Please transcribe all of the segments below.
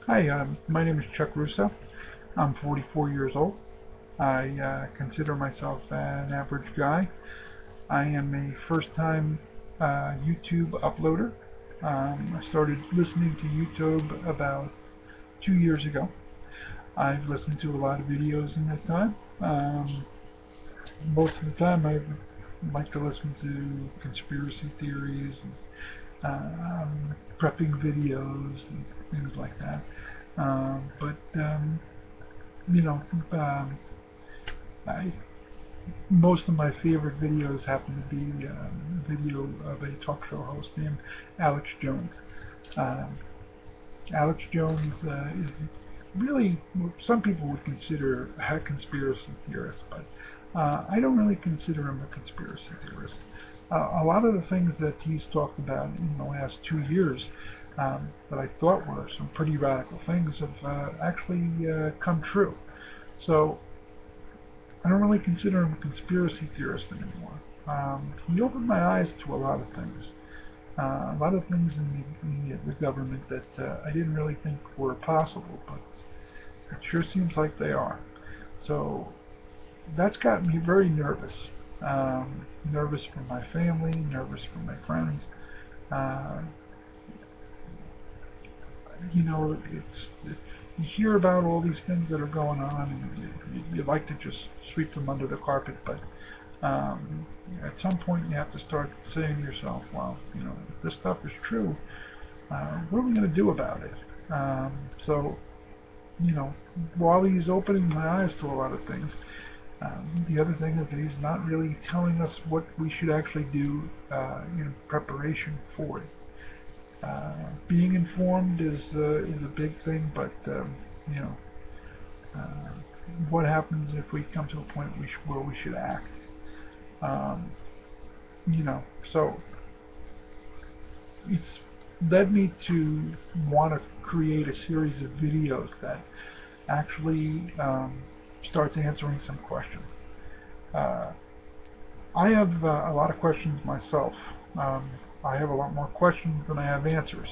Hi, my name is Chuck Russo. I'm 44 years old. I consider myself an average guy. I am a first-time YouTube uploader. I started listening to YouTube about 2 years ago. I've listened to a lot of videos in that time. Most of the time I like to listen to conspiracy theories and prepping videos and things like that. But you know, um, I, most of my favorite videos happen to be a video of a talk show host named Alex Jones. Um, Alex Jones is really, some people would consider a conspiracy theorist, but I don't really consider him a conspiracy theorist. A lot of the things that he's talked about in the last 2 years that I thought were some pretty radical things have actually come true. So I don't really consider him a conspiracy theorist anymore. He opened my eyes to a lot of things. A lot of things in the government that I didn't really think were possible, but it sure seems like they are. So that's got me very nervous. Nervous for my family, nervous for my friends. Uh, you hear about all these things that are going on, and you like to just sweep them under the carpet, but at some point you have to start saying to yourself, well, if this stuff is true, what are we going to do about it? So, while he's opening my eyes to a lot of things, the other thing is that he's not really telling us what we should actually do in preparation for it. Being informed is a big thing, but you know, uh, what happens if we come to a point where we should act? Um, so it's led me to want to create a series of videos that actually starts answering some questions. Uh, I have a lot of questions myself. Um, I have a lot more questions than I have answers.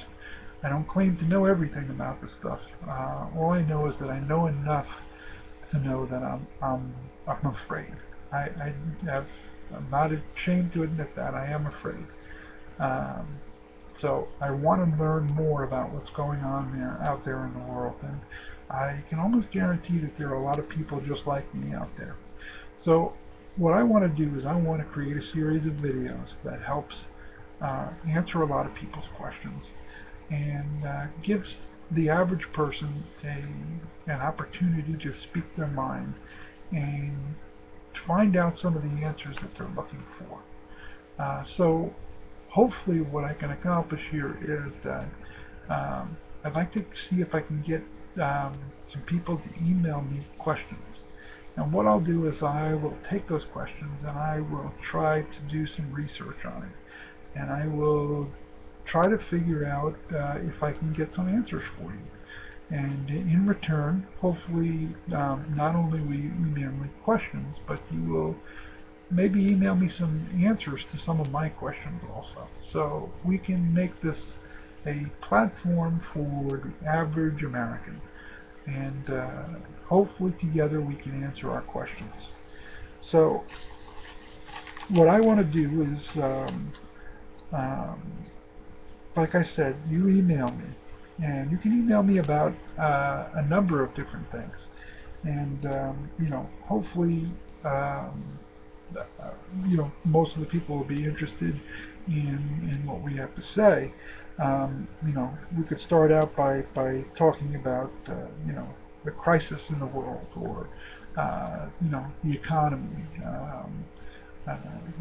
I don't claim to know everything about this stuff. All I know is that I know enough to know that I'm afraid. I have, I'm not ashamed to admit that I am afraid. Um, so I want to learn more about what's going on out there in the world, and I can almost guarantee that there are a lot of people just like me out there. So what I want to do is I want to create a series of videos that helps answer a lot of people's questions and gives the average person an opportunity to speak their mind and find out some of the answers that they're looking for. So hopefully what I can accomplish here is that I'd like to see if I can get some people to email me questions. And what I'll do is I will take those questions and I will try to do some research on it. And I will try to figure out if I can get some answers for you. And in return, hopefully, not only will you email me questions, but you will maybe email me some answers to some of my questions also. So we can make this a platform for the average American. And hopefully together we can answer our questions. So what I want to do is, um, like I said, you email me. And you can email me about a number of different things. And, hopefully, most of the people will be interested in what we have to say. We could start out by talking about, the crisis in the world, or, the economy. Uh,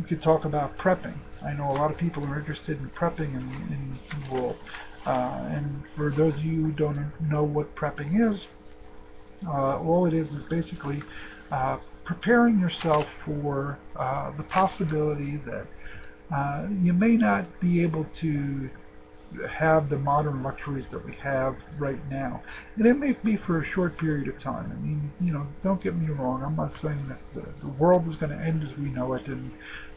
we could talk about prepping. I know a lot of people are interested in prepping in the world. And for those of you who don't know what prepping is, all it is basically preparing yourself for the possibility that you may not be able to have the modern luxuries that we have right now. And it may be for a short period of time. I mean, don't get me wrong. I'm not saying that the world is going to end as we know it, and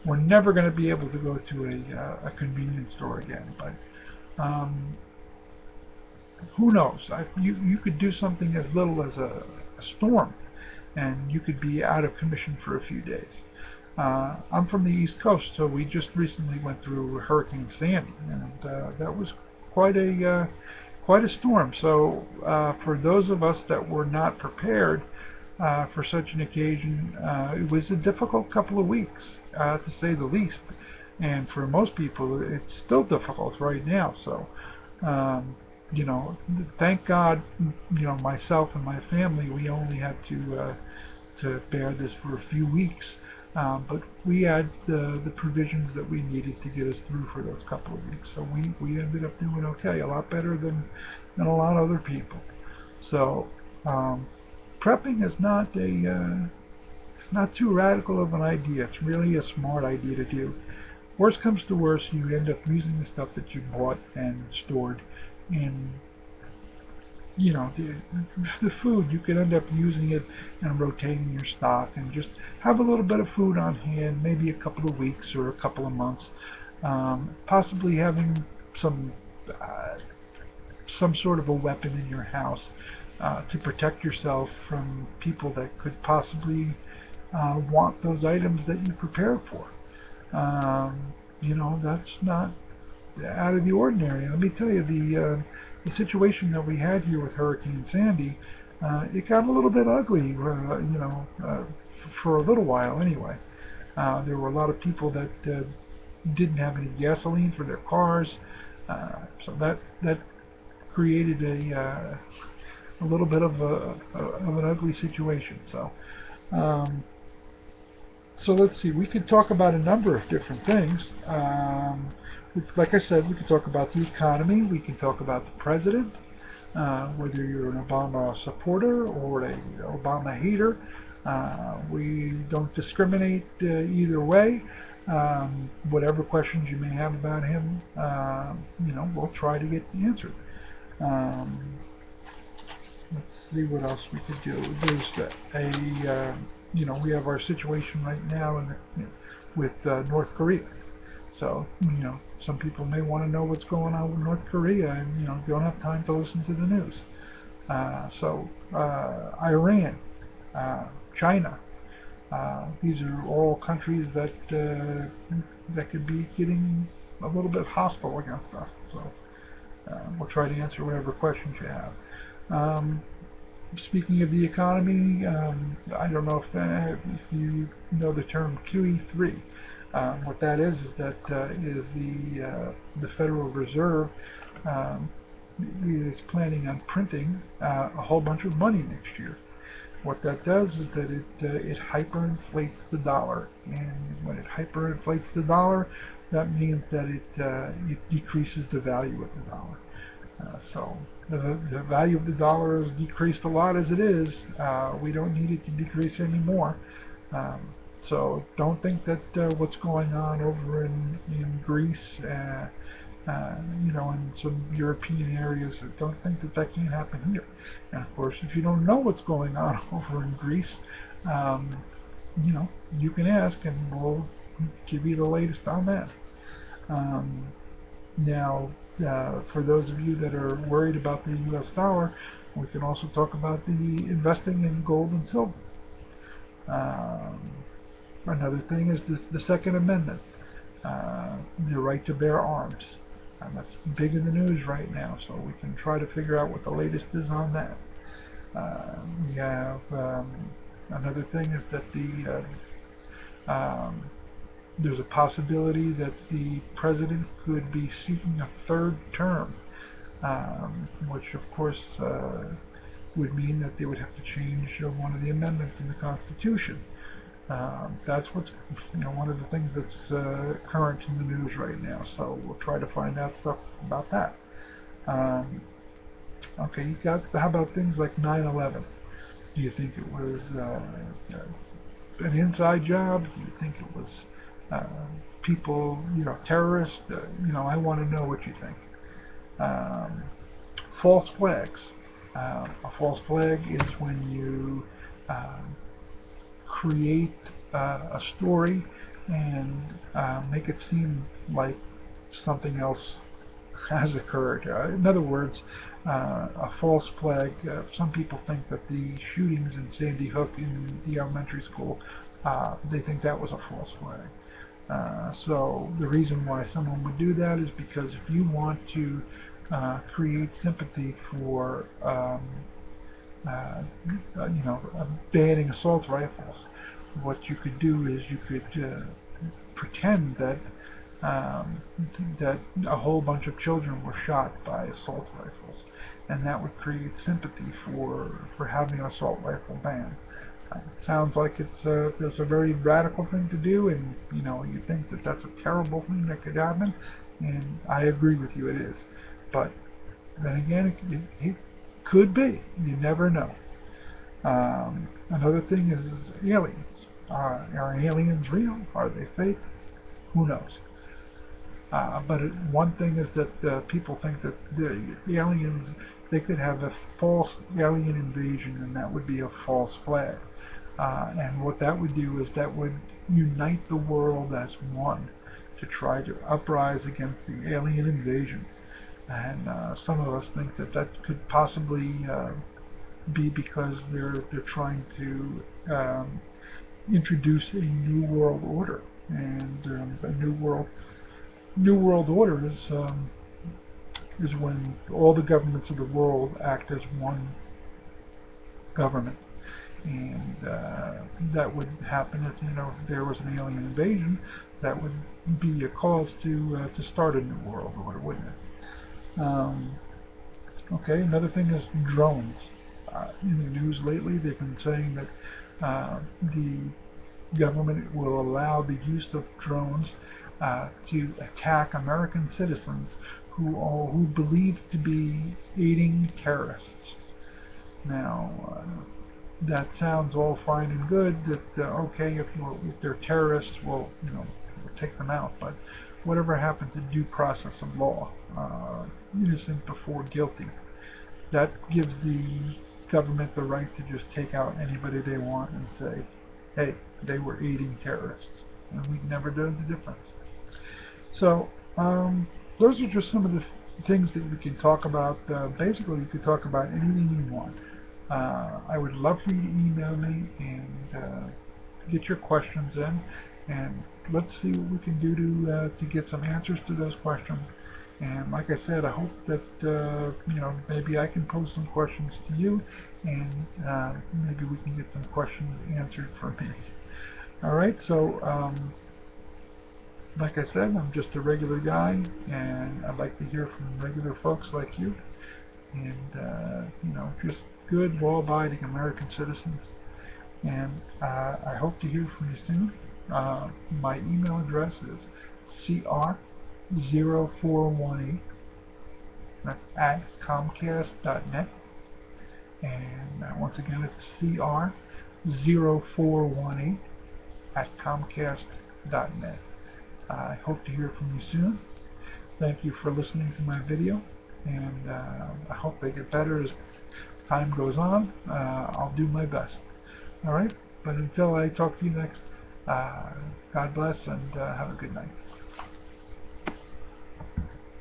we're never going to be able to go to a convenience store again. But who knows? You could do something as little as a storm, and you could be out of commission for a few days. I'm from the East Coast, so we just recently went through Hurricane Sandy, and that was quite a storm. So for those of us that were not prepared for such an occasion, it was a difficult couple of weeks, to say the least. And for most people, it's still difficult right now. So, you know, thank God, you know, myself and my family, we only had to bear this for a few weeks. But we had the provisions that we needed to get us through for those couple of weeks. So we ended up doing okay, a lot better than a lot of other people. So prepping is not it's not too radical of an idea. It's really a smart idea to do. Worst comes to worst, you end up using the stuff that you bought and stored in, you know, the food. You could end up using it and rotating your stock, and just have a little bit of food on hand, maybe a couple of weeks or a couple of months. Possibly having some sort of a weapon in your house to protect yourself from people that could possibly want those items that you prepared for. You know, that's not out of the ordinary. Let me tell you, the situation that we had here with Hurricane Sandy, it got a little bit ugly, you know, for a little while anyway. There were a lot of people that didn't have any gasoline for their cars, so that created a little bit of an ugly situation. So. So let's see, we could talk about a number of different things. Like I said, we could talk about the economy, we can talk about the president, whether you're an Obama supporter or an Obama hater. We don't discriminate either way. Whatever questions you may have about him, you know, we'll try to get answered. Let's see what else we could do. There's you know, we have our situation right now with North Korea. So, you know, some people may want to know what's going on with North Korea, and, you know, don't have time to listen to the news. Iran, China, these are all countries that that could be getting a little bit hostile against us. So we'll try to answer whatever questions you have. Speaking of the economy, I don't know if you know the term QE3. What that is that is the Federal Reserve is planning on printing a whole bunch of money next year. What that does is that it hyperinflates the dollar, and when it hyperinflates the dollar, that means that it decreases the value of the dollar. So the value of the dollar has decreased a lot as it is. We don't need it to decrease anymore. So don't think that what's going on over in Greece, you know, in some European areas, don't think that can't happen here. And of course, if you don't know what's going on over in Greece, you know, you can ask, and we'll give you the latest on that. Now, for those of you that are worried about the U.S. dollar, we can also talk about the investing in gold and silver. Another thing is the Second Amendment, the right to bear arms. That's big in the news right now, so we can try to figure out what the latest is on that. We have another thing is that there's a possibility that the president could be seeking a third term, which of course would mean that they would have to change one of the amendments in the Constitution. That's what's, you know, one of the things that's current in the news right now. So we'll try to find out stuff about that. Okay, you got. How about things like 9/11? Do you think it was an inside job? Do you think it was people, you know, terrorists? You know, I want to know what you think. False flags. A false flag is when you create a story and make it seem like something else has occurred. In other words, a false flag. Some people think that the shootings in Sandy Hook in the elementary school, they think that was a false flag. So the reason why someone would do that is because if you want to create sympathy for banning assault rifles, what you could do is you could pretend that that a whole bunch of children were shot by assault rifles, and that would create sympathy for having an assault rifle ban. It sounds like it's a very radical thing to do, and you think that that's a terrible thing that could happen, and I agree with you, it is. But then again, it could be. You never know. Another thing is aliens. Are aliens real? Are they fake? Who knows? But one thing is that people think that the aliens, they could have a false alien invasion, and that would be a false flag. And what that would do is that would unite the world as one to try to uprise against the alien invasion. And some of us think that that could possibly be because they're trying to introduce a new world order, and a new world order is when all the governments of the world act as one government. And that would happen if there was an alien invasion. That would be a cause to start a new world order, wouldn't it? Okay, another thing is drones. In the news lately, they've been saying that the government will allow the use of drones to attack American citizens who believe to be aiding terrorists. Now, that sounds all fine and good. That okay, if they're terrorists, we'll take them out. But whatever happened to due process of law, innocent before guilty? That gives the government the right to just take out anybody they want and say, hey, they were aiding terrorists, and we'd never know the difference. So those are just some of the things that we can talk about. Basically, you could talk about anything you want. I would love for you to email me and get your questions in, and let's see what we can do to get some answers to those questions. And like I said, I hope that maybe I can pose some questions to you, and maybe we can get some questions answered for me. All right, so like I said, I'm just a regular guy, and I'd like to hear from regular folks like you, and just good, law-abiding American citizens. And I hope to hear from you soon. My email address is cr0418, that's at comcast.net, and once again it's cr0418 at comcast.net. I hope to hear from you soon. Thank you for listening to my video, and I hope they get better as time goes on. I'll do my best. Alright, but until I talk to you next, God bless, and have a good night.